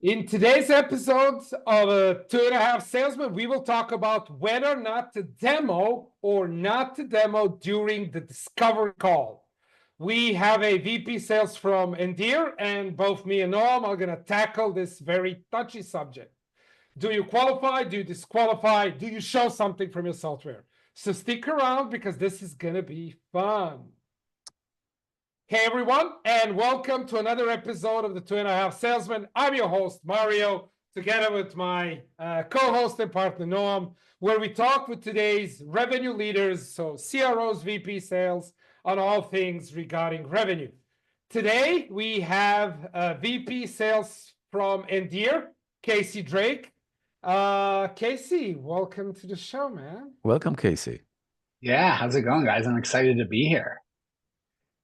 In today's episode of Half Salesman, we will talk about whether not to demo or not to demo during the discovery call. We have a VP sales from Endear, and both me and Noam are going to tackle this very touchy subject. Do you qualify? Do you disqualify? Do you show something from your software? So stick around because this is going to be fun. Hey everyone, and welcome to another episode of the Half Salesman. I'm your host, Mario, together with my co-host and partner, Noam, where we talk with today's revenue leaders, so CROs, VP sales, on all things regarding revenue. Today, we have VP sales from Endear, Casey Drake. Casey, welcome to the show, man. Welcome, Casey. Yeah, how's it going, guys? I'm excited to be here.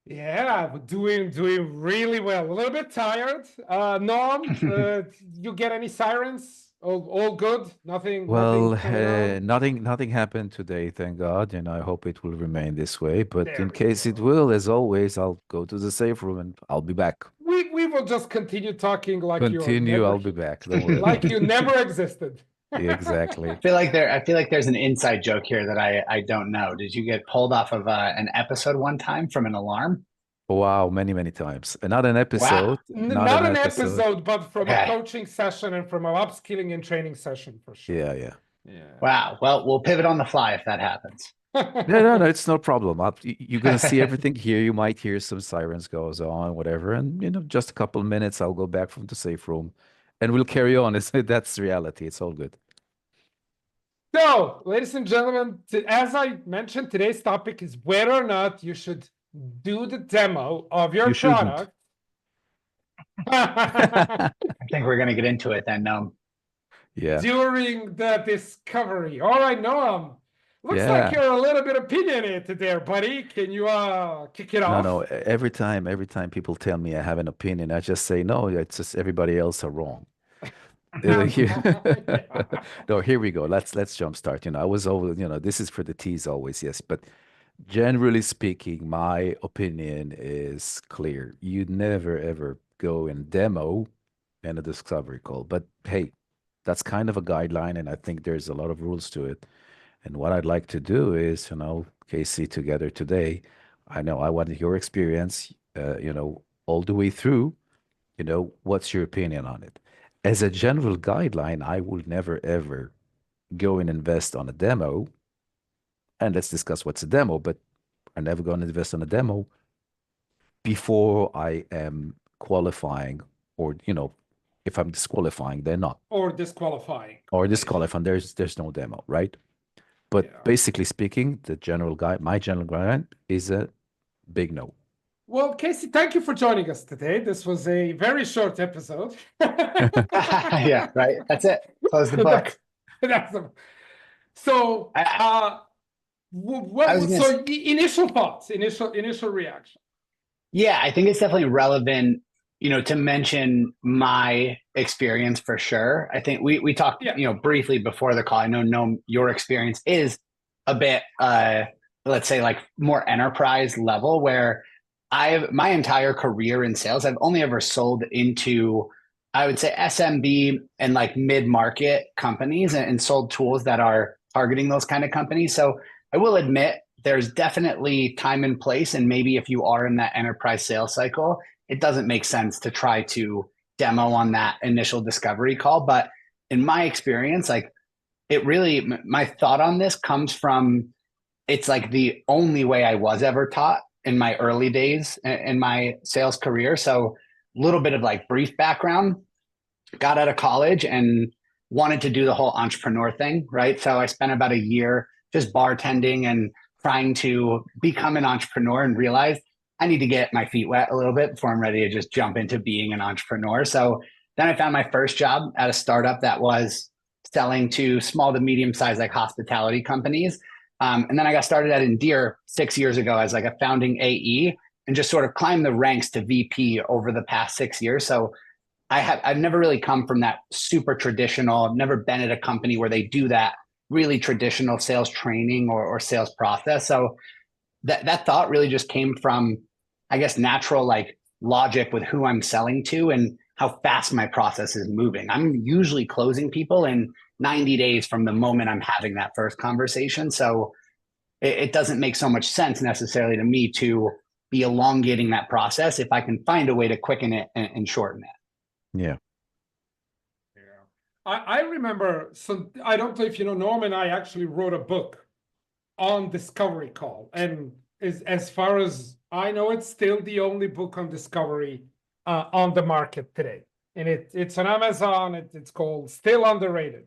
Yeah, we're doing really well. A little bit tired. Noam, you get any sirens? All good? Nothing. Well, nothing nothing happened today, thank God, and I hope it will remain this way. But there in we case it go. will, as always, I'll go to the safe room and I'll be back. We will just continue talking like you're Continue, never I'll be back. Don't worry like about you it. never existed. Exactly. I feel like there's an inside joke here that I don't know. Did you get pulled off of an episode one time from an alarm? Wow, many times. Not an Wow. episode, not Not an an episode. episode, but from a Okay. coaching session and from an upskilling and training session for sure. Yeah. Yeah. Wow. Well, we'll pivot on the fly if that happens. No, it's no problem. You're gonna see everything here. You might hear some sirens goes on, whatever, and just a couple of minutes, I'll go back from the safe room, and we'll carry on. That's reality. It's all good. So, ladies and gentlemen, as I mentioned, today's topic is whether or not you should do the demo of your You shouldn't. product. I think we're gonna get into it then. Yeah. During the discovery. All right, Noam. Looks like Yeah. you're a little bit opinionated there, buddy. Can you kick it off? No. Every time people tell me I have an opinion, I just say no. It's just everybody else are wrong. No, here we go. Let's jumpstart. I was over. This is for the teas always. Yes, but generally speaking, my opinion is clear. You never ever go and demo in a discovery call. But hey, that's kind of a guideline, and I think there's a lot of rules to it. And what I'd like to do is, Casey, together today, I know I wanted your experience, all the way through, what's your opinion on it? As a general guideline, I will never ever go and invest on a demo. And let's discuss what's a demo, but I'm never going to invest on a demo before I am qualifying, or, if I'm disqualifying, they're not. Or disqualifying. Or disqualifying, there's no demo, right? But Yeah. basically speaking, my general guide is a big no. Well, Casey, thank you for joining us today. This was a very short episode. Yeah, right. That's it. Close the book. So, was initial thoughts, initial reaction. Yeah, I think it's definitely relevant, to mention my experience for sure. I think we talked, Yeah. Briefly before the call. I know your experience is a bit, let's say, like more enterprise level, where my entire career in sales, I've only ever sold into, I would say, SMB and like mid-market companies, and sold tools that are targeting those kind of companies. So I will admit there's definitely time and place. And maybe if you are in that enterprise sales cycle, it doesn't make sense to try to demo on that initial discovery call. But in my experience, like my thought on this comes from, it's like the only way I was ever taught in my early days in my sales career. So a little bit of like brief background, got out of college and wanted to do the whole entrepreneur thing, right? So I spent about a year just bartending and trying to become an entrepreneur, and realized I need to get my feet wet a little bit before I'm ready to just jump into being an entrepreneur. So then I found my first job at a startup that was selling to small to medium sized like hospitality companies. And then I got started at Endear 6 years ago as like a founding AE, and just sort of climbed the ranks to VP over the past 6 years. So I've never really come from that super traditional. I've never been at a company where they do that really traditional sales training or sales process. So that thought really just came from, I guess, natural like logic with who I'm selling to, and how fast my process is moving. I'm usually closing people in 90 days from the moment I'm having that first conversation. So it doesn't make so much sense necessarily to me to be elongating that process if I can find a way to quicken it and shorten it. Yeah. Yeah. I remember, so I don't know if you know, Noam and I actually wrote a book on discovery call. And as far as I know, it's still the only book on discovery on the market today. And it's on Amazon. It's called Still Underrated,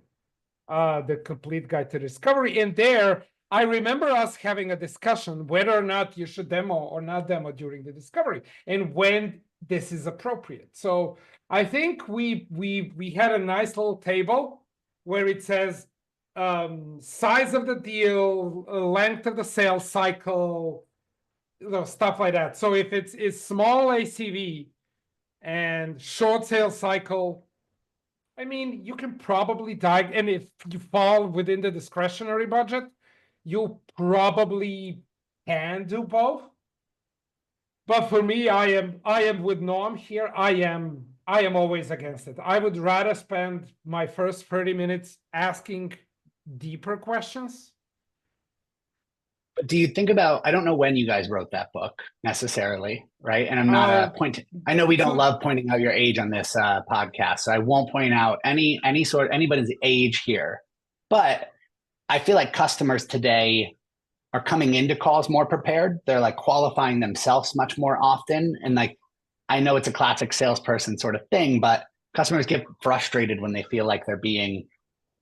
The Complete Guide to Discovery. And there, I remember us having a discussion whether or not you should demo or not demo during the discovery and when this is appropriate. So I think we had a nice little table where it says size of the deal, length of the sales cycle, stuff like that. So if it's small ACV and short sales cycle, I mean, you can probably and if you fall within the discretionary budget, you probably can do both. But for me, I am with Noam here. I am always against it. I would rather spend my first 30 minutes asking deeper questions. Do you think about, I don't know when you guys wrote that book necessarily, right? And I'm not I know we don't love pointing out your age on this podcast, so I won't point out anybody's age here. But I feel like customers today are coming into calls more prepared. They're like qualifying themselves much more often. And like, I know it's a classic salesperson sort of thing, but customers get frustrated when they feel like they're being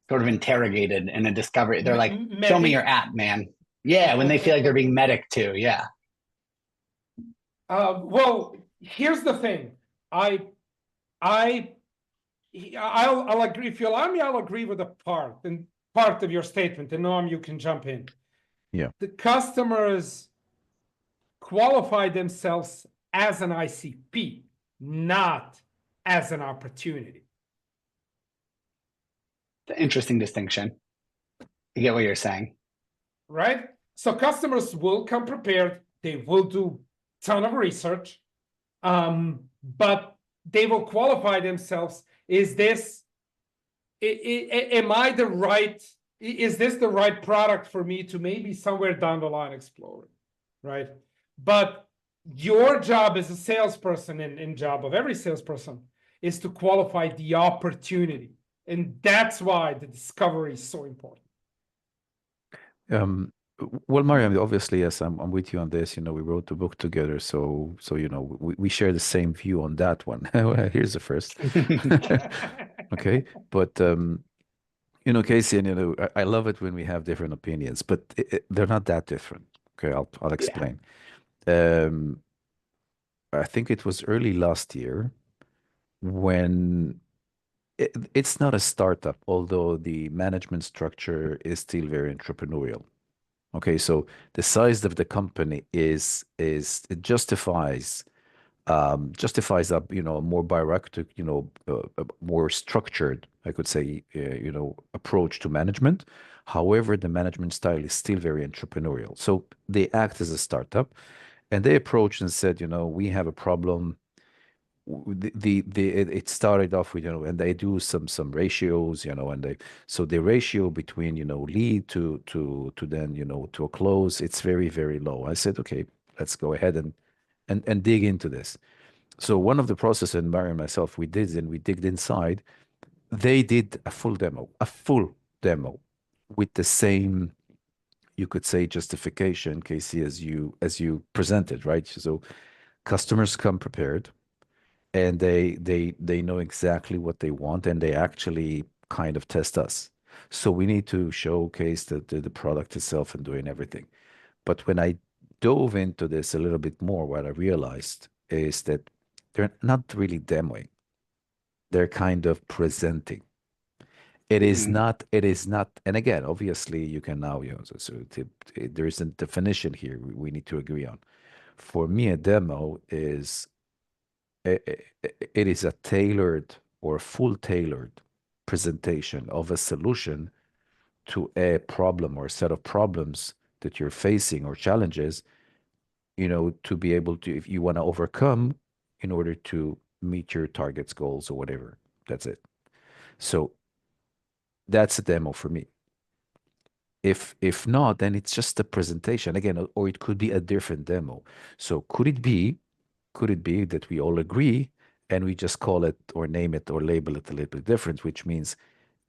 sort of interrogated in a discovery. They're like, show me your app, man. Yeah, when they feel like they're being medic too. Yeah. Well, here's the thing. I'll agree. If you allow me, I'll agree with a part of your statement. And Noam, you can jump in. Yeah. The customers qualify themselves as an ICP, not as an opportunity. Interesting distinction. I get what you're saying. Right? So customers will come prepared. They will do a ton of research, but they will qualify themselves. Is this the right product for me to maybe somewhere down the line explore it, right? But your job as a salesperson and job of every salesperson is to qualify the opportunity. And that's why the discovery is so important. Well, Mariam, obviously, yes, I'm with you on this. We wrote the book together, so we share the same view on that one. Here's the first. Okay, but Casey, and I love it when we have different opinions, but they're not that different. Okay, I'll explain. I think it was early last year when it's not a startup, although the management structure is still very entrepreneurial. Okay, so the size of the company it justifies a more bureaucratic, a more structured, I could say, approach to management. However, the management style is still very entrepreneurial. So they act as a startup, and they approached and said, we have a problem. It started off with, and they do some ratios, and the ratio between, lead to then, to a close, it's very, very low. I said, okay, let's go ahead and dig into this. So one of the processes, and Barry and myself, we digged inside. They did a full demo with the same, you could say, justification, Casey, as you presented, right? So customers come prepared, and they know exactly what they want, and they actually kind of test us. So we need to showcase the product itself and doing everything. But when I dove into this a little bit more, what I realized is that they're not really demoing. They're kind of presenting. It is not, and again, obviously you can now, there is a definition here we need to agree on. For me, a demo is, it is a tailored or full tailored presentation of a solution to a problem or a set of problems that you're facing or challenges, to be able to, if you want to overcome, in order to meet your targets, goals, or whatever. That's it. So that's a demo for me. If not, then it's just a presentation again, or it could be a different demo. So could it be that we all agree and we just call it or name it or label it a little bit different, which means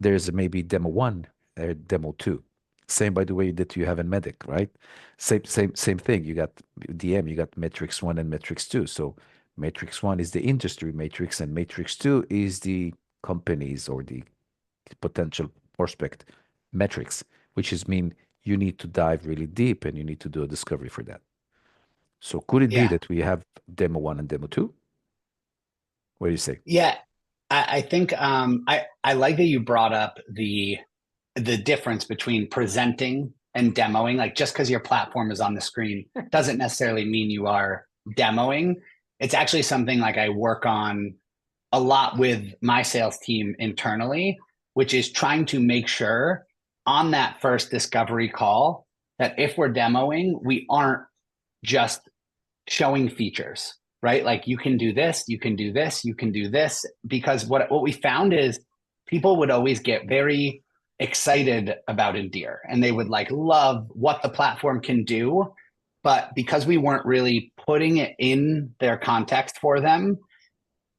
there's maybe demo one or demo two. Same by the way that you have in Medic, right? Same thing. You got DM, you got Matrix 1 and Matrix 2. So Matrix 1 is the industry matrix, and Matrix 2 is the companies or the potential prospect metrics, which is mean you need to dive really deep and you need to do a discovery for that. So could it be Yeah. that we have demo one and demo two? What do you say? Yeah. I think I like that you brought up the difference between presenting and demoing. Like, just because your platform is on the screen doesn't necessarily mean you are demoing. It's actually something like I work on a lot with my sales team internally, which is trying to make sure on that first discovery call that if we're demoing, we aren't just showing features, right? Like, you can do this, you can do this, you can do this. Because what we found is people would always get very excited about Endear and they would like love what the platform can do. But because we weren't really putting it in their context for them,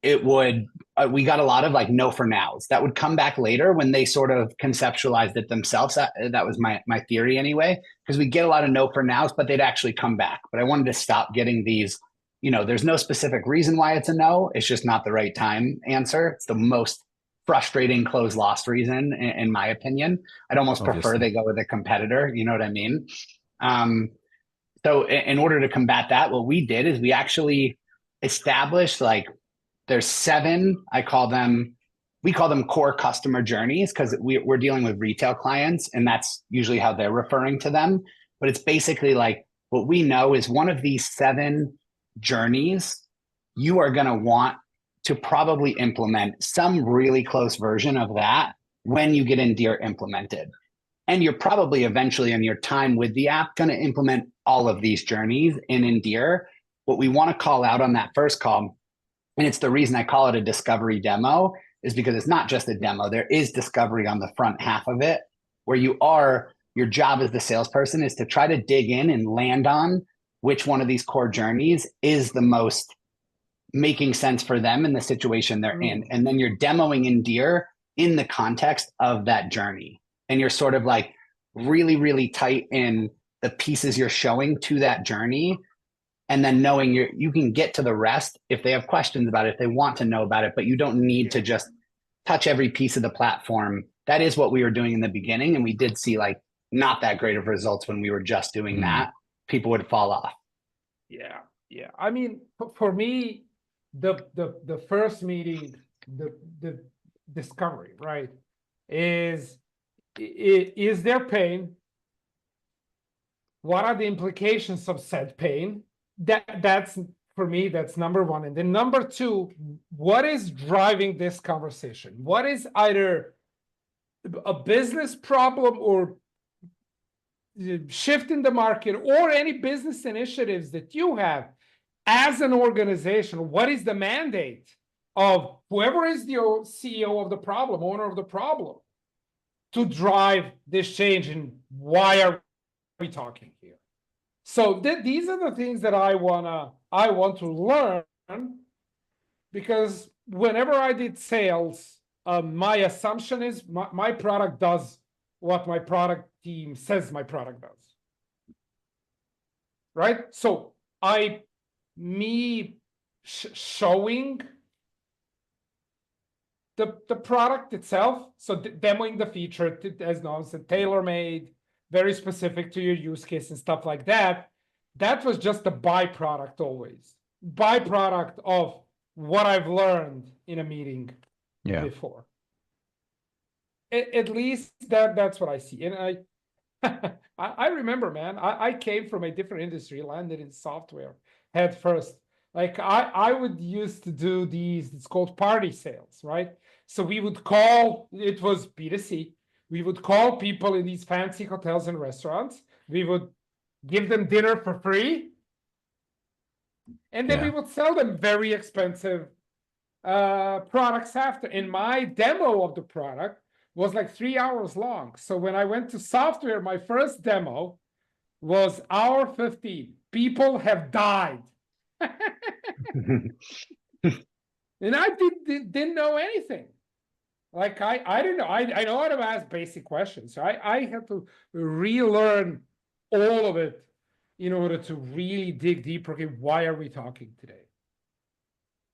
it would we got a lot of like no for nows that would come back later when they sort of conceptualized it themselves. That was my theory anyway, because we get a lot of no for nows, but they'd actually come back. But I wanted to stop getting these, there's no specific reason why it's a no. It's just not the right time answer. It's the most frustrating close loss reason, in my opinion. I'd almost prefer Obviously. they go with a competitor. You know what I mean? So in order to combat that, what we did is we actually established like there's 7, we call them core customer journeys, because we're dealing with retail clients and that's usually how they're referring to them. But it's basically like what we know is one of these 7 journeys, you are going to want to probably implement some really close version of that when you get Endear implemented. And you're probably eventually in your time with the app going to implement all of these journeys in Endear. What we want to call out on that first call, and it's the reason I call it a discovery demo, is because it's not just a demo. There is discovery on the front half of it, where your job as the salesperson is to try to dig in and land on which one of these core journeys is the most making sense for them in the situation they're in. And then you're demoing Endear in the context of that journey. And you're sort of like really, really tight in the pieces you're showing to that journey. And then knowing you can get to the rest if they have questions about it, if they want to know about it, but you don't need to just touch every piece of the platform. That is what we were doing in the beginning. And we did see like not that great of results when we were just doing that. People would fall off. Yeah. Yeah. I mean, for me, the first meeting, the discovery, right, is there pain? What are the implications of said pain? That's for me, that's number one. And then number two, what is driving this conversation? What is either a business problem or shift in the market or any business initiatives that you have as an organization? What is the mandate of whoever is the CEO of the problem, owner of the problem, to drive this change? And why are we talking here? So these are the things that I want to learn, because whenever I did sales, my assumption is my product does what my product team says my product does. Right? So showing the product itself, so demoing the feature, as Noam said, tailor-made, very specific to your use case and stuff like that. That was just a byproduct always. Byproduct of what I've learned in a meeting before. At least that's what I see. And I remember, man, I came from a different industry, landed in software head first. Like I would used to do these, it's called party sales, right? So we would call, it was B2C. We would call people in these fancy hotels and restaurants. We would give them dinner for free. And then we would sell them very expensive products after. And my demo of the product was like 3 hours long. So when I went to software, my first demo was hour 15. People have died. And I didn't know anything. Like I didn't know. I know how to ask basic questions. So I had to relearn all of it in order to really dig deeper. Okay, why are we talking today?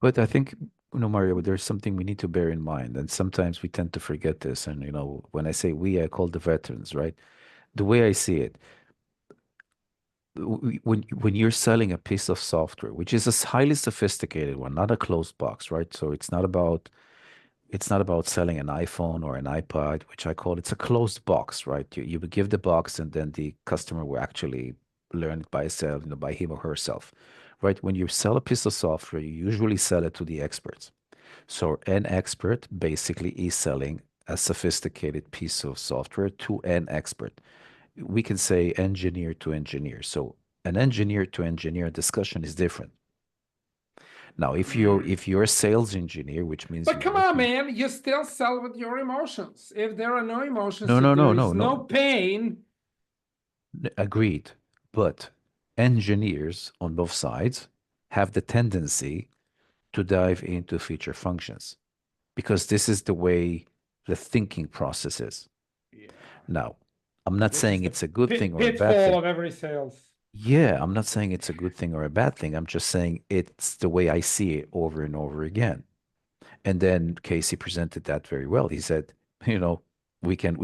But I think, Mario, there's something we need to bear in mind, and sometimes we tend to forget this. And when I say we, I call the veterans, right? The way I see it, when you're selling a piece of software, which is a highly sophisticated one, not a closed box, right? So it's not about selling an iPhone or an iPod, which I call it's a closed box, right? You would give the box, and then the customer will actually learn it by itself, by him or herself, right? When you sell a piece of software, you usually sell it to the experts. So an expert basically is selling a sophisticated piece of software to an expert. We can say engineer to engineer. So an engineer to engineer discussion is different. Now, if you're a sales engineer, which means But you're come on, working. man, you still sell with your emotions. If there are no emotions, No, if no, no, there is no, no no. pain, Agreed. But engineers on both sides have the tendency to dive into feature functions because this is the way the thinking process is. yeah, Now, I'm not which is saying the it's a good thing or a bad pitfall thing. of every sales. Yeah, I'm not saying it's a good thing or a bad thing. I'm just saying it's the way I see it over and over again. And then Casey presented that very well. He said, we can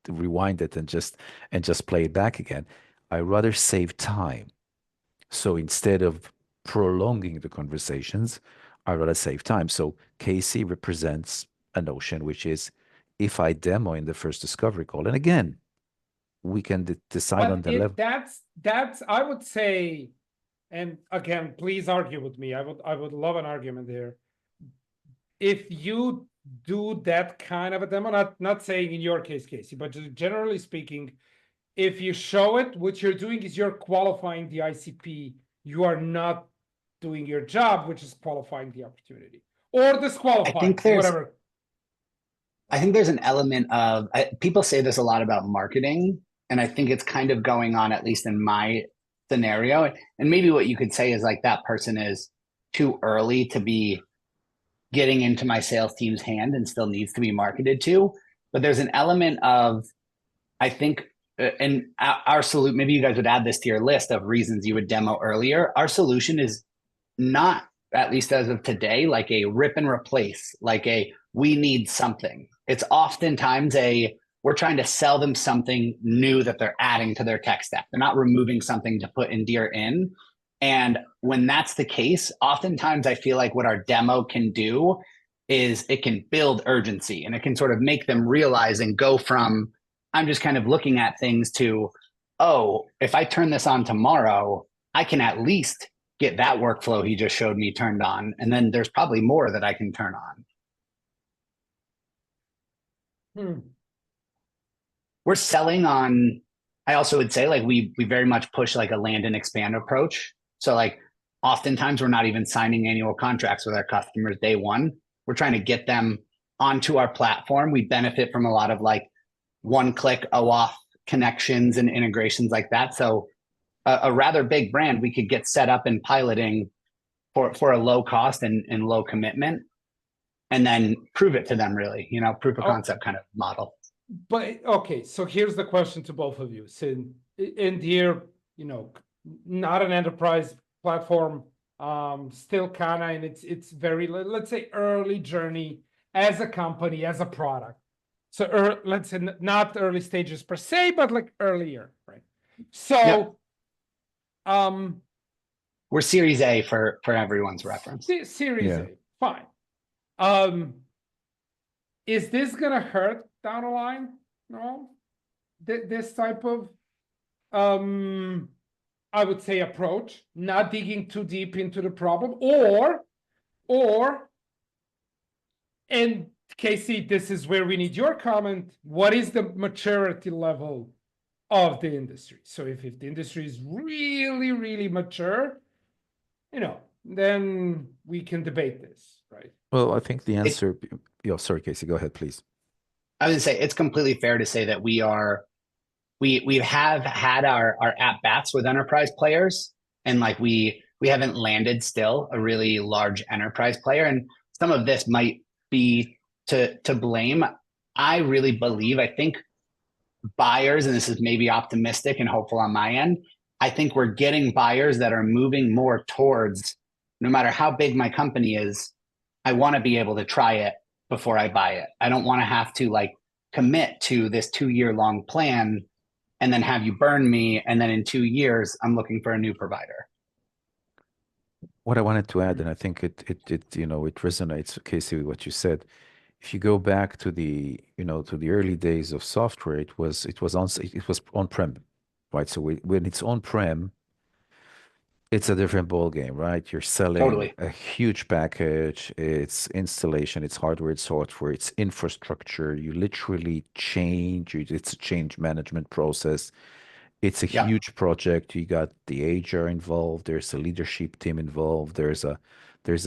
rewind it and just play it back again. I rather save time. So instead of prolonging the conversations, I rather save time. So Casey represents a notion which is if I demo in the first discovery call, and again, we can decide on But the level. that's I would say, and again, please argue with me. I would love an argument there. If you do that kind of a demo, not saying in your case, Casey, but just generally speaking, if you show it, what you're doing is you're qualifying the ICP. You are not doing your job, which is qualifying the opportunity or I disqualifying, think there's whatever. I think there's an element of people say this a lot about marketing, and I think it's kind of going on at least in my scenario. And maybe what you could say is like that person is too early to be getting into my sales team's hand and still needs to be marketed to. But there's an element of I think, and our solution. Maybe you guys would add this to your list of reasons you would demo earlier. Our solution is not, at least as of today, like a rip and replace, like a we need something. It's oftentimes we're trying to sell them something new that they're adding to their tech stack. They're not removing something to put Endear in. And when that's the case, oftentimes I feel like what our demo can do is it can build urgency and it can sort of make them realize and go from I'm just kind of looking at things to, oh, if I turn this on tomorrow, I can at least get that workflow he just showed me turned on. And then there's probably more that I can turn on. We're selling on, I also would say like we very much push like a land and expand approach. So like oftentimes we're not even signing annual contracts with our customers day one. We're trying to get them onto our platform. We benefit from a lot of like one-click OAuth connections and integrations like that. So a rather big brand we could get set up and piloting for a low cost and low commitment, and then prove it to them really, proof of concept kind of model. But okay, so here's the question to both of you. So Endear, not an enterprise platform, still kind of, and it's very, let's say, early journey as a company, as a product. So let's say not early stages per se, but like earlier, right? So, yep. We're Series A for everyone's reference. Series A, fine. Is this gonna hurt down the line? No, this type of, I would say, approach, not digging too deep into the problem, or, and Casey, this is where we need your comment. What is the maturity level of the industry? So if the industry is really, really mature, then we can debate this, right? Well, I think the It, answer, sorry, Casey, go ahead, please. I would say it's completely fair to say that we have had our at bats with enterprise players, and like we haven't landed still a really large enterprise player, and some of this might be to blame. I really believe, I think buyers, and this is maybe optimistic and hopeful on my end, I think we're getting buyers that are moving more towards, no matter how big my company is, I want to be able to try it before I buy it. I don't want to have to like commit to this 2 year long plan and then have you burn me. And then in 2 years, I'm looking for a new provider. What I wanted to add, and I think it resonates, Casey, with what you said. If you go back to the early days of software, it was on-prem, right? So when it's on-prem, it's a different ball game, right? You're selling Totally. a huge package. It's installation, it's hardware, it's software, it's infrastructure. You literally it's a change management process. It's a Yeah. huge project. You got the HR involved. There's a leadership team involved. There's a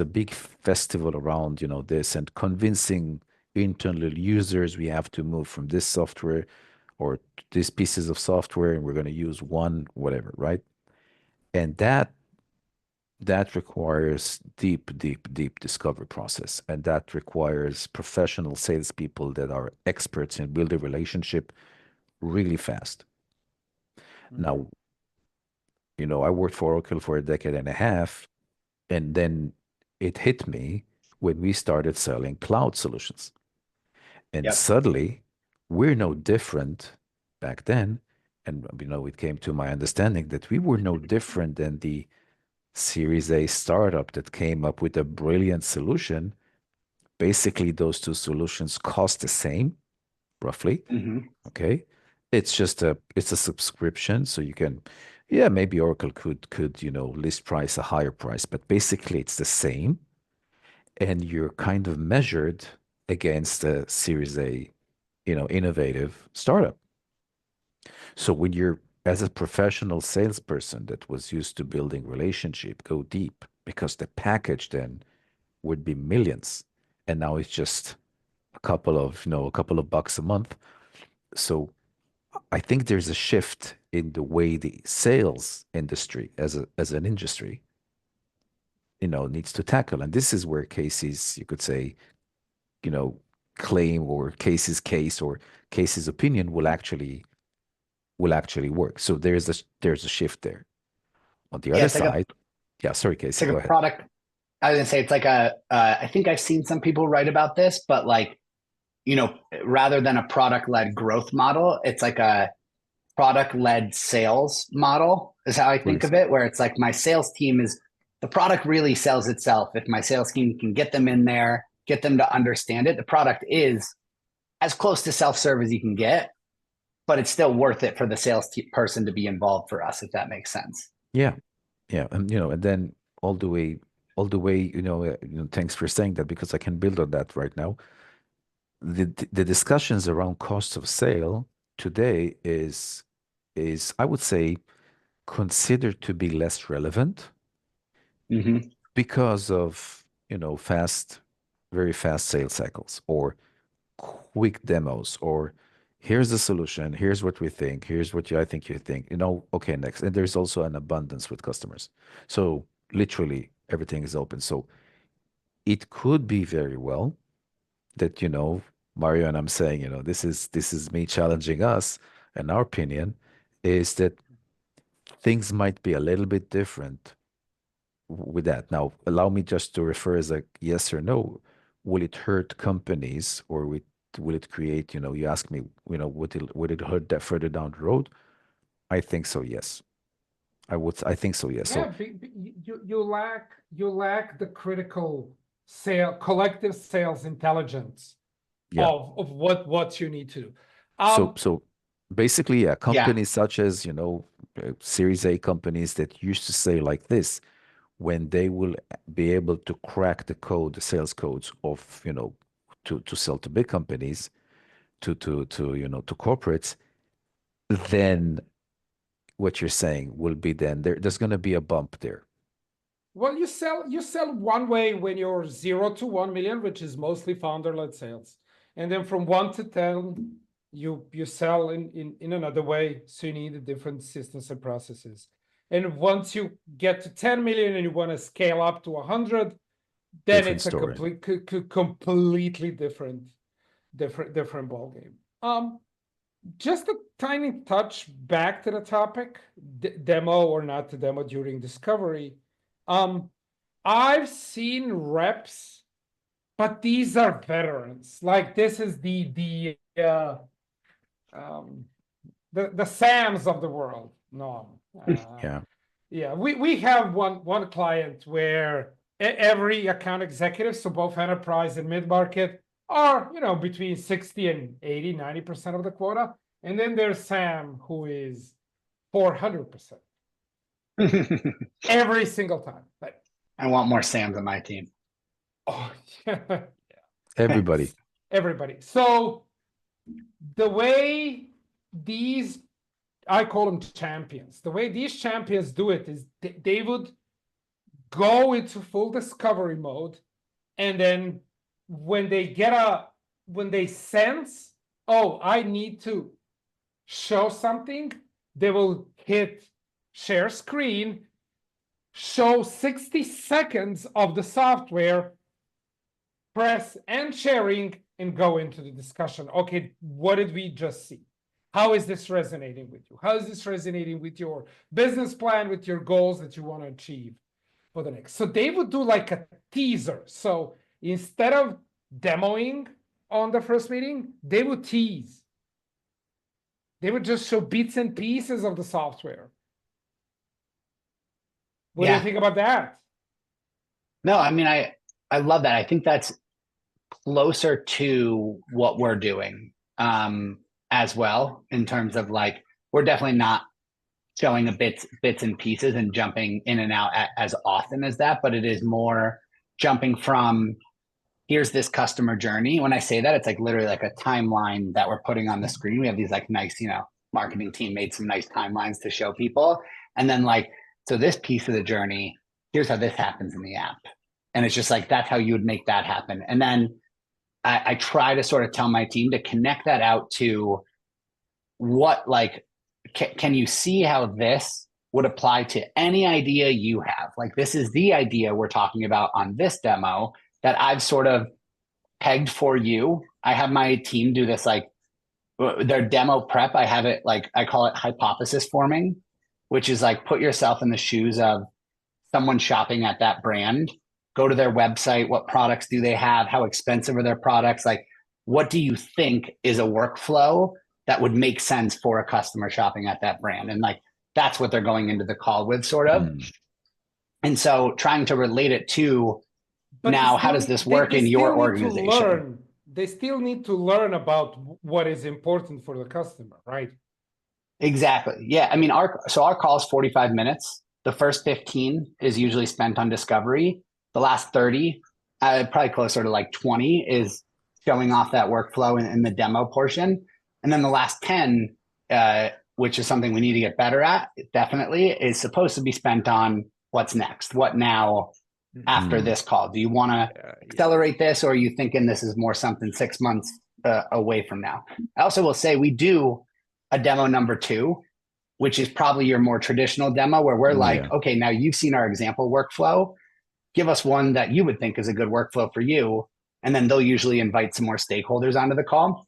big festival around, this and convincing internal users we have to move from this software or these pieces of software and we're going to use one, whatever, right? And that requires deep, deep, deep discovery process. And that requires professional salespeople that are experts in building relationship really fast. Now, I worked for Oracle for a decade and a half, and then it hit me when we started selling cloud solutions. And Yep. suddenly, we're no different back then. And, it came to my understanding that we were no different than the Series A startup that came up with a brilliant solution. Basically, those two solutions cost the same, roughly. Mm-hmm. Okay. It's a subscription, so you can, yeah, maybe Oracle could, list price a higher price, but basically it's the same. And you're kind of measured against a Series A, innovative startup. So when you're as a professional salesperson that was used to building relationship, go deep because the package then would be millions. And now it's just a couple of bucks a month. So I think there's a shift in the way the sales industry as an industry, needs to tackle. And this is where Casey's, you could say, you know, claim or Casey's case or Casey's opinion will actually work. So there's a shift there. On the Yeah, other side, yeah, sorry, it's Casey, like go a ahead. product. I was gonna say it's like I think I've seen some people write about this, but like, rather than a product-led growth model, it's like a product-led sales model is how I think Please. of it, where it's like my sales team is the product really sells itself. If my sales team can get them in there, get them to understand it, the product is as close to self-serve as you can get, but it's still worth it for the person to be involved for us, if that makes sense. Yeah, yeah, and then all the way, thanks for saying that because I can build on that right now. The discussions around cost of sale today is I would say considered to be less relevant Mm-hmm. because of very fast sales cycles or quick demos or here's the solution, here's what we think, here's what I think you think, okay, next. And there's also an abundance with customers. So literally everything is open. So it could be very well that, Mario and I'm saying, this is me challenging us and our opinion is that things might be a little bit different with that. Now, allow me just to refer as a yes or no. Will it hurt companies or will it create, you ask me, would it hurt that further down the road? I think so, yes. I think so, yes. Yeah, So you lack the critical collective sales intelligence yeah. of what you need to do. So basically, yeah, Yeah. companies such as, Series A companies that used to say like this, when they will be able to crack the sales codes of, to sell to big companies, to corporates, then what you're saying will be then there's going to be a bump there. Well, you sell one way when you're 0 to 1 million, which is mostly founder-led sales. And then from 1 to 10, you sell in another way. So you need different systems and processes. And once you get to 10 million and you want to scale up to 100, then Different it's a story. completely different ballgame. Just a tiny touch back to the topic, demo or not to demo during discovery. I've seen reps, but these are veterans. Like this is the Sams of the world. No, Yeah. yeah, we have one client where every account executive, so both enterprise and mid-market, are between 60 and 80, 90% of the quota. And then there's Sam, who is 400% every single time. But I want more Sams on my team. oh yeah. Everybody. Everybody. So the way these, I call them champions, the way these champions do it is they would go into full discovery mode, and then when they sense, oh, I need to show something, they will hit share screen, show 60 seconds of the software, press end sharing, and go into the discussion. Okay, what did we just see? How is this resonating with you? How is this resonating with your business plan, with your goals that you want to achieve for the next? So they would do like a teaser. So instead of demoing on the first meeting, they would tease. They would just show bits and pieces of the software. What do you think about that? No, I mean, I love that. I think that's closer to what we're doing as well, in terms of like, we're definitely not showing the bits and pieces and jumping in and out as often as that, but it is more jumping from, here's this customer journey. When I say that, it's like literally like a timeline that we're putting on the screen. We have these like nice, marketing team made some nice timelines to show people. And then like, so this piece of the journey, here's how this happens in the app. And it's just like, that's how you would make that happen. And then I try to sort of tell my team to connect that out to what, like, can you see how this would apply to any idea you have? Like, this is the idea we're talking about on this demo that I've sort of pegged for you. I have my team do this, like their demo prep. I have it like, I call it hypothesis forming, which is like, put yourself in the shoes of someone shopping at that brand. Go to their website. What products do they have? How expensive are their products? Like, what do you think is a workflow that would make sense for a customer shopping at that brand? And like, that's what they're going into the call with, sort of. And so trying to relate it to, but now, how does this work in your organization? They still need to learn about what is important for the customer, right? Exactly. Yeah. I mean, our call is 45 minutes. The first 15 is usually spent on discovery. The last 30, probably closer to like 20, is showing off that workflow in the demo portion. And then the last 10, which is something we need to get better at, definitely, is supposed to be spent on what's next. What now after this call? Do you want to accelerate this, or are you thinking this is more something 6 months away from now? I also will say we do a demo number 2, which is probably your more traditional demo, where we're like, okay, now you've seen our example workflow. Give us one that you would think is a good workflow for you. And then they'll usually invite some more stakeholders onto the call.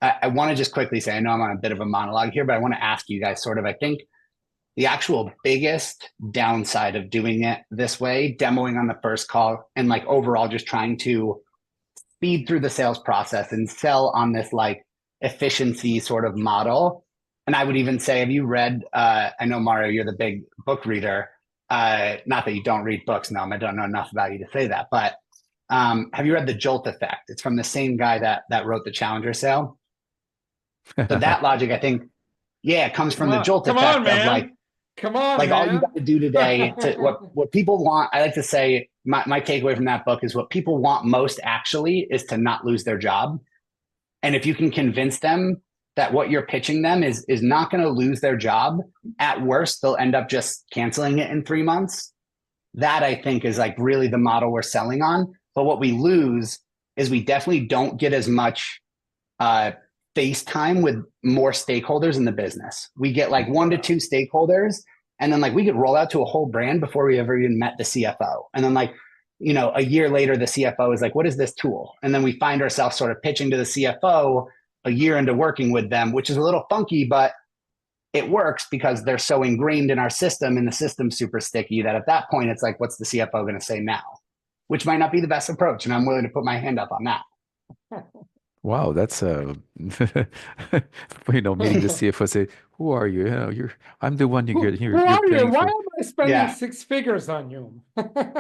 I want to just quickly say, I know I'm on a bit of a monologue here, but I want to ask you guys sort of, I think the actual biggest downside of doing it this way, demoing on the first call, and like overall just trying to speed through the sales process and sell on this like efficiency sort of model. And I would even say, have you read, I know Mario, you're the big book reader. Not that you don't read books, Noam, I don't know enough about you to say that, but have you read The Jolt Effect? It's from the same guy that wrote The Challenger Sale. So that logic, I think, it comes from the Jolt Effect of like, like all you got to do today to what people want. I like to say my takeaway from that book is what people want most actually is to not lose their job. And if you can convince them that what you're pitching them is not going to lose their job, at worst, they'll end up just canceling it in 3 months. that I think is like really the model we're selling on. But what we lose is we definitely don't get as much face time with more stakeholders in the business. We get like 1 to 2 stakeholders, and then like we could roll out to a whole brand before we ever even met the CFO. And then like, you know, a year later, the CFO is like, what is this tool? And then we find ourselves sort of pitching to the CFO a year into working with them, which is a little funky, but it works because they're so ingrained in our system, and the system's super sticky, that at that point, it's like, what's the CFO going to say now? Which might not be the best approach. And I'm willing to put my hand up on that. Wow, that's you know, meeting the CFO, say, "Who are you? You know, I'm the one Who you're are you? paying Why for." am I spending Yeah. 6 figures on you?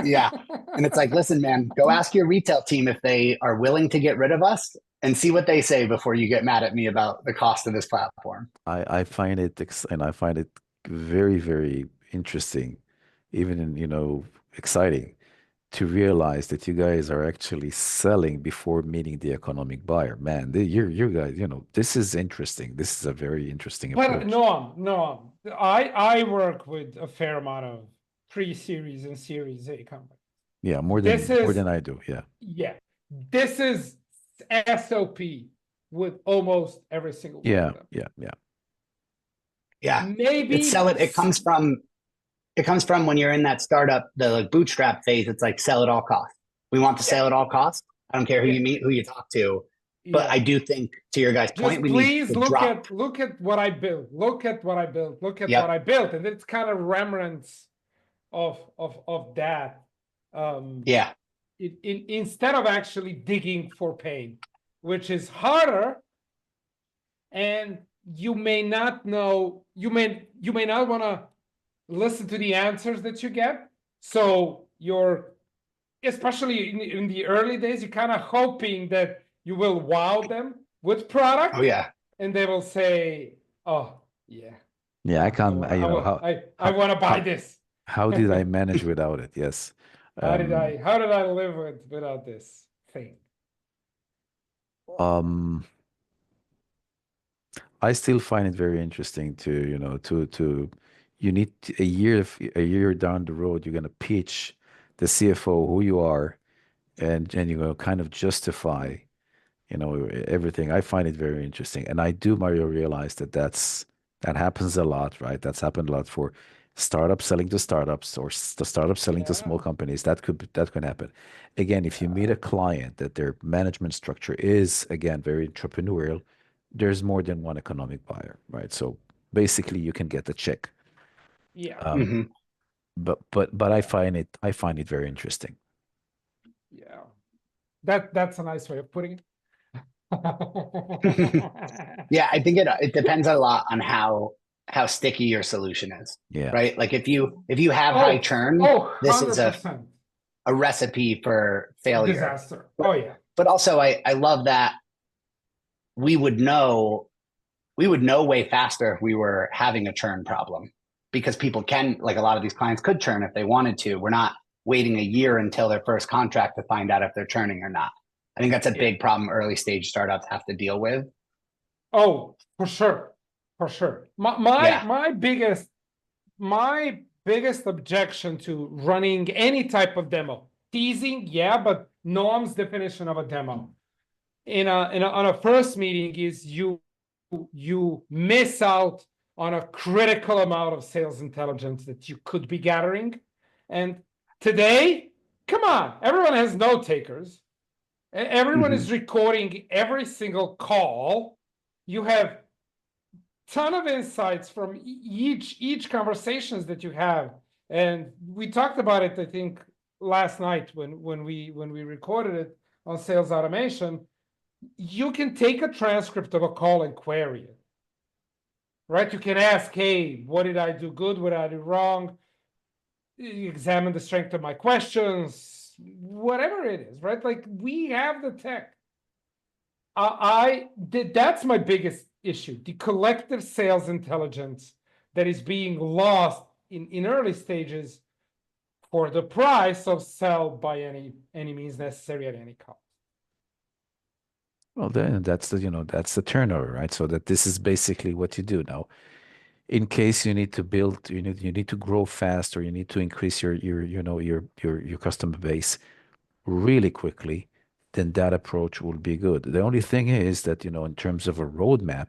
Yeah. And it's like, listen, man, go ask your retail team if they are willing to get rid of us, and see what they say before you get mad at me about the cost of this platform. I find it and I find it very, very interesting, even in, you know, exciting to realize that you guys are actually selling before meeting the economic buyer. Man, you guys, you know, this is interesting. This is a very interesting But approach. no, I work with a fair amount of pre-series and Series A companies. Yeah, more This than is I do. Yeah. yeah, this is SOP with almost every single one Yeah, of them. yeah. Yeah. Maybe It's sell it. It comes from when you're in that startup, the like bootstrap phase. It's like sell at all costs. We want to sell at all costs. I don't care who you meet, who you talk to. But yeah. I do think, to your guys' point, Just we please need to look drop. at what I built. Look at what I built. Look at Yep. what I built, and it's kind of remnants of that. Yeah. Instead of actually digging for pain, which is harder, and you may not know, you may not want to listen to the answers that you get. So you're, especially in the early days, you're kind of hoping that you will wow them with product. Oh yeah. And they will say, "Oh yeah, Yeah, I can't, you know, I want to buy this." how did I manage without it? Yes. How did I live without this thing? I still find it very interesting to, you know, you need a year down the road, you're gonna pitch the CFO who you are, and you're gonna kind of justify, you know, everything. I find it very interesting, and I do, Mario, realize that that happens a lot, right? That's happened a lot for startups selling to startups, or the startups selling to small companies. That could happen. Again, if you meet a client that their management structure is, again, very entrepreneurial, there's more than one economic buyer, right? So basically, you can get the check. Yeah. But I find it very interesting. Yeah. That's a nice way of putting it. Yeah, I think it depends a lot on how sticky your solution is. Yeah. Right. Like if you have high churn, this is 100%. a recipe for failure. Disaster. Oh yeah. But also I love that we would know way faster if we were having a churn problem, because people can, like, a lot of these clients could churn if they wanted to. We're not waiting a year until their first contract to find out if they're churning or not. I think that's a big problem early stage startups have to deal with. Oh, for sure. For sure. My biggest objection to running any type of demo, teasing, yeah, but Noam's definition of a demo on a first meeting is you miss out on a critical amount of sales intelligence that you could be gathering. And today, come on, everyone has note takers. Everyone is recording every single call. You have ton of insights from each conversations that you have, and we talked about it, I think, last night when we recorded it on sales automation. You can take a transcript of a call and query it, right? You can ask, hey, what did I do good, what did I do wrong? Examine the strength of my questions, whatever it is, right? Like, we have the tech. That's my biggest issue, the collective sales intelligence that is being lost in early stages for the price of sell by any means necessary at any cost. Well, then that's the turnover, right? So that this is basically what you do now. in case you need to build, you need to grow fast, or you need to increase your customer base really quickly, then that approach will be good. The only thing is that, in terms of a roadmap,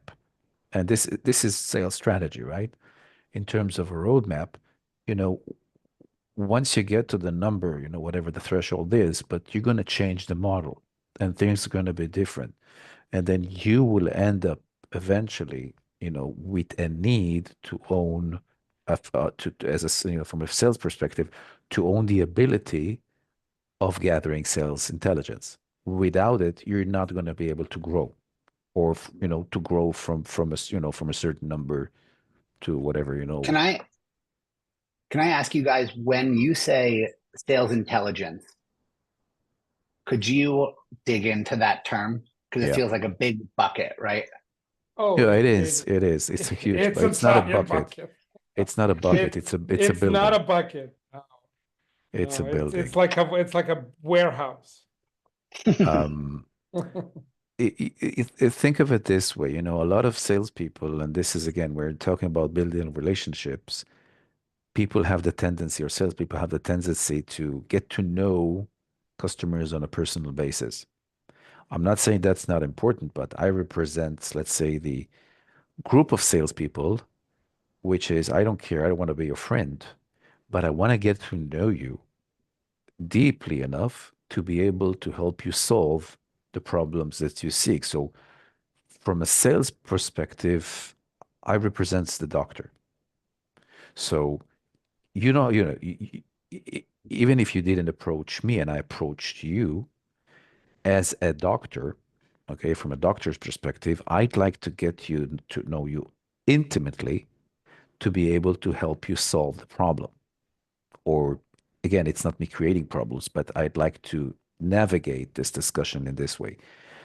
and this is sales strategy, right? In terms of a roadmap, you know, once you get to the number, whatever the threshold is, but you're going to change the model and things are going to be different. And then you will end up eventually, with a need to own, as from a sales perspective, to own the ability of gathering sales intelligence. Without it, you're not going to be able to grow, or to grow from a certain number to whatever. Can I ask you guys, when you say sales intelligence, could you dig into that term? Because it Yeah. feels like a big bucket, right? Oh, Yeah, it is. It is. It's a huge, it's but a it's not a giant bucket. bucket. It's not a bucket. It's a It's not building. a bucket. No, It's a no, building. it's like a warehouse. Um, think of it this way, a lot of salespeople, and this is again, we're talking about building relationships. People have the tendency, or salespeople have the tendency to get to know customers on a personal basis. I'm not saying that's not important, but I represent, let's say, the group of salespeople, which is, I don't care, I don't want to be your friend, but I want to get to know you deeply enough to be able to help you solve the problems that you seek. So, from a sales perspective, I represents the doctor. So, even if you didn't approach me and I approached you as a doctor, okay, from a doctor's perspective, I'd like to get you to know you intimately to be able to help you solve the problem. Or again, it's not me creating problems, but I'd like to navigate this discussion in this way.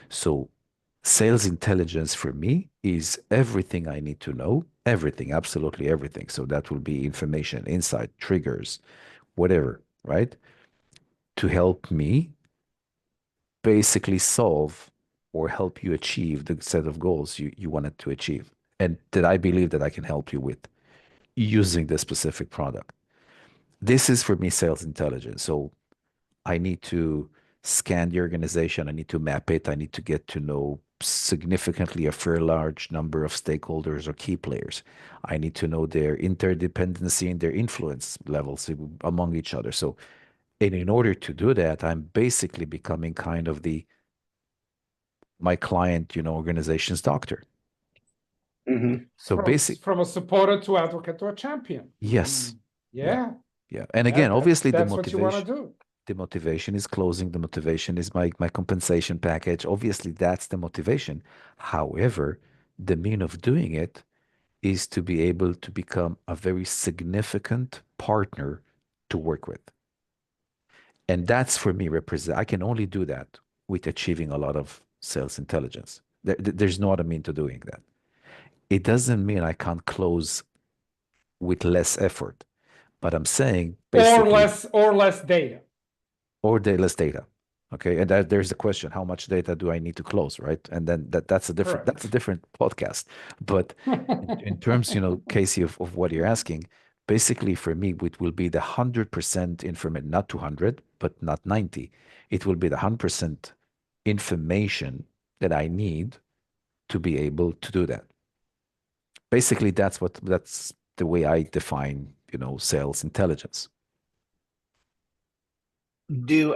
So, sales intelligence for me is everything I need to know, everything, absolutely everything. So, that will be information, insight, triggers, whatever, right? To help me basically solve or help you achieve the set of goals you wanted to achieve. And that I believe that I can help you with using the specific product. This is for me sales intelligence. So, I need to scan the organization. I need to map it. I need to get to know significantly a fair large number of stakeholders or key players. I need to know their interdependency and their influence levels among each other. So, and in order to do that, I'm basically becoming kind of my client, organization's doctor. Mm-hmm. So basic, from a supporter to advocate to a champion. yes, Yeah. yeah. And Yeah, again, obviously that's what you want to do. the motivation is closing. The motivation is my compensation package. Obviously, that's the motivation. However, the mean of doing it is to be able to become a very significant partner to work with. And that's for me represent. I can only do that with achieving a lot of sales intelligence. There's no other mean to doing that. It doesn't mean I can't close with less effort, but I'm saying basically, or less data. or less data. Okay, and there's the question: how much data do I need to close, right? And then that's a different Correct. podcast. But in terms, Casey, of what you're asking, basically for me, it will be the 100% information, not 200, but not 90. It will be the 100% information that I need to be able to do that. Basically, that's the way I define, sales intelligence.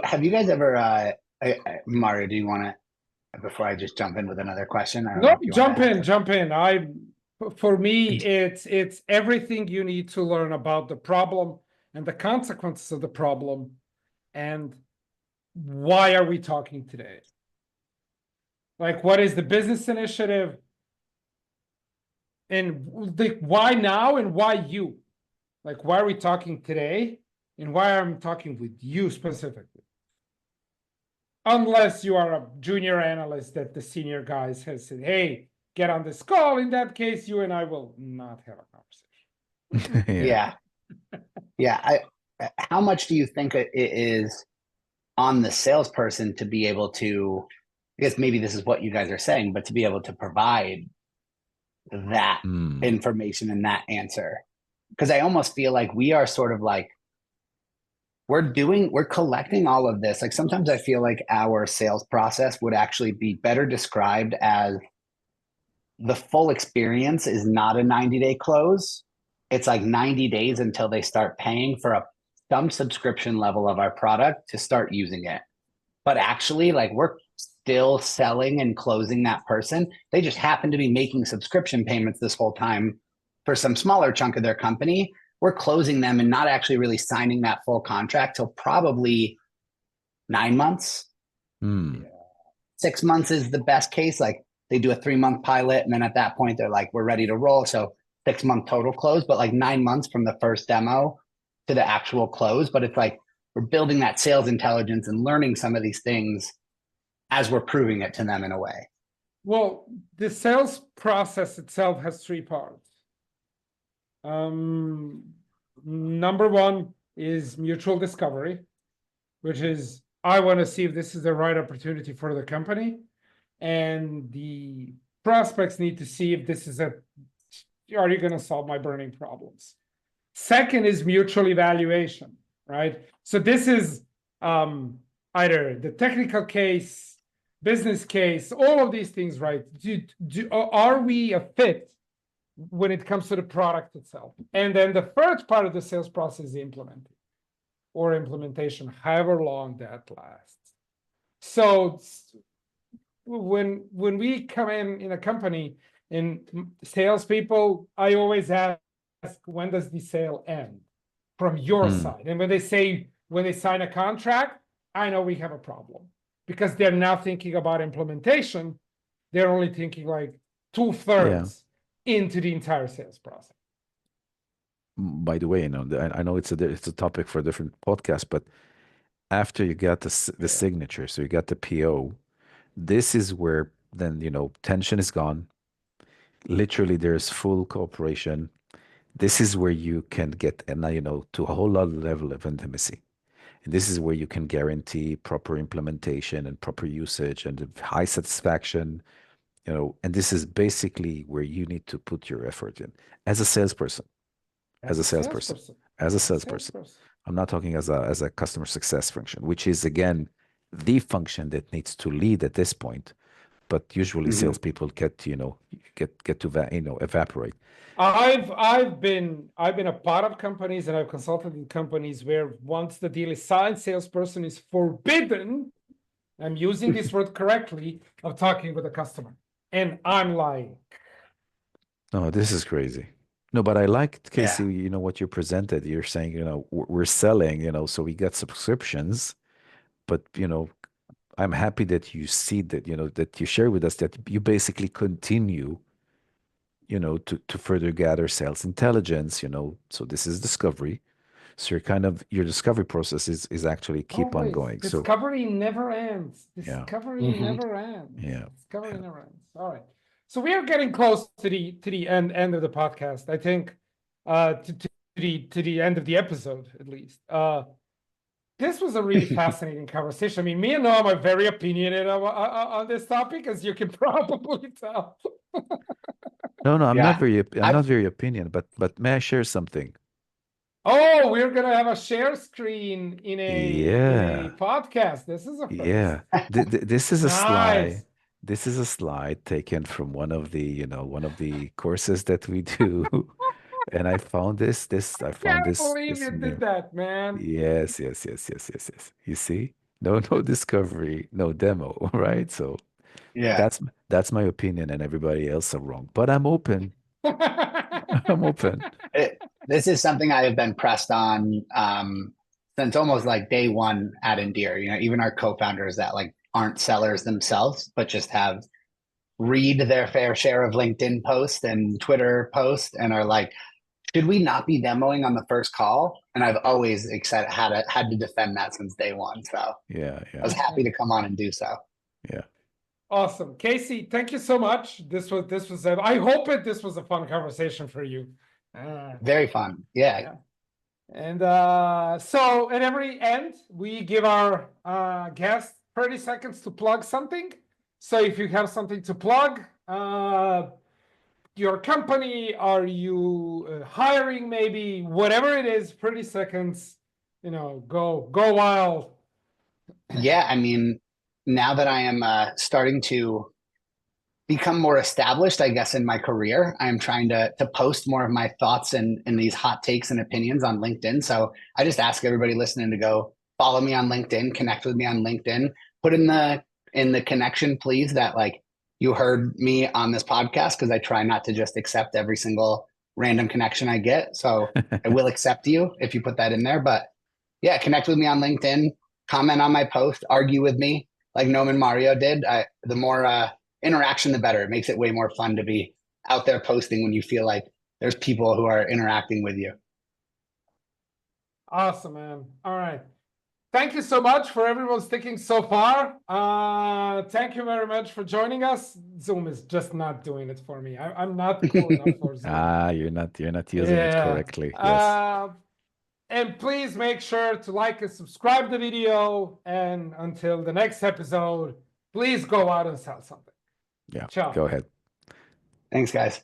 Have you guys ever, Mario, do you want to, before I just jump in with another question? I don't know No, if you want to jump in. For me, it's everything you need to learn about the problem and the consequences of the problem, and why are we talking today? Like, what is the business initiative, and why now, and why you? Like, why are we talking today, and why I'm talking with you specifically? Unless you are a junior analyst that the senior guys has said, hey, get on this call. In that case, you and I will not have a conversation. Yeah. Yeah. How much do you think it is on the salesperson to be able to, I guess maybe this is what you guys are saying, but to be able to provide that information and that answer. Because I almost feel like we are sort of like, we're collecting all of this. Like sometimes I feel like our sales process would actually be better described as the full experience is not a 90-day close. It's like 90 days until they start paying for some subscription level of our product to start using it. But actually, like we're still selling and closing that person. They just happen to be making subscription payments this whole time for some smaller chunk of their company. We're closing them and not actually really signing that full contract till probably 9 months. 6 months is the best case. Like they do a 3-month pilot, and then at that point they're like, we're ready to roll. So 6-month total close, but like 9 months from the first demo to the actual close. But it's like we're building that sales intelligence and learning some of these things as we're proving it to them in a way. Well, the sales process itself has 3 parts. Number 1 is mutual discovery, which is I want to see if this is the right opportunity for the company, and the prospects need to see if this is are you going to solve my burning problems. Second is mutual evaluation, right? So this is either the technical case, business case, all of these things, right? Are we a fit when it comes to the product itself? And then the third part of the sales process is implementation, however long that lasts. So when we come in a company and salespeople, I always ask, when does the sale end from your side? And when they sign a contract, I know we have a problem, because they're not thinking about implementation. They're only thinking like 2/3 into the entire sales process. By the way, I know it's a topic for a different podcast, but after you got the signature, so you got the PO, this is where then, tension is gone. Literally, there's full cooperation. This is where you can get, and to a whole other level of intimacy. And this is where you can guarantee proper implementation and proper usage and high satisfaction, and this is basically where you need to put your effort in as a salesperson. As a salesperson. I'm not talking as a customer success function, which is again the function that needs to lead at this point. But usually salespeople get to evaporate. I've been a part of companies, and I've consulted in companies where once the deal is signed, salesperson is forbidden, I'm using this word correctly, of talking with the customer. And I'm like, no, this is crazy. No, but I like, Casey, what you presented. You're saying, we're selling, so we get subscriptions, but, I'm happy that you see that, that you share with us that you basically continue, to further gather sales intelligence, so this is discovery. So your discovery process is actually keep on going. Discovery never ends. Discovery Yeah. never ends. Yeah. Discovery never ends. All right. So we are getting close to the end of the podcast. I think to the end of the episode, at least. This was a really fascinating conversation. I mean, me and Noam are very opinionated on this topic, as you can probably tell. No, I'm not very opinionated, but may I share something? Oh, we're gonna have a share screen in a podcast. This is a first. Yeah. This is a Nice. slide. This is a slide taken from one of the courses that we do. And I found this. I found this. Can't believe you did that, man. Yes. You see? No discovery, no demo, right? So that's my opinion, and everybody else are wrong. But I'm open. I'm open. This is something I have been pressed on since almost like day one at Endear. Even our co-founders that like aren't sellers themselves, but just have read their fair share of LinkedIn posts and Twitter posts and are like, should we not be demoing on the first call? And I've always had to defend that since day one. So yeah. I was happy to come on and do so. Yeah. Awesome. Casey, thank you so much. This was I hope this was a fun conversation for you. Very fun. Yeah. And so at every end, we give our guests 30 seconds to plug something. So if you have something to plug, your company? Are you hiring maybe? Whatever it is, 30 seconds, go wild. Yeah, I mean, now that I am starting to become more established, I guess, in my career, I'm trying to post more of my thoughts and these hot takes and opinions on LinkedIn. So I just ask everybody listening to go follow me on LinkedIn, connect with me on LinkedIn, put in the connection, please, that like you heard me on this podcast, because I try not to just accept every single random connection I get. So I will accept you if you put that in there. But yeah, connect with me on LinkedIn, comment on my post, argue with me like Noam and Mario did. The more interaction, the better. It makes it way more fun to be out there posting when you feel like there's people who are interacting with you. Awesome, man. All right. Thank you so much for everyone sticking so far. Thank you very much for joining us. Zoom is just not doing it for me. I'm not cool enough for Zoom. You're not using it correctly. Yes. And please make sure to like and subscribe the video. And until the next episode, please go out and sell something. Yeah. Ciao. Go ahead. Thanks, guys.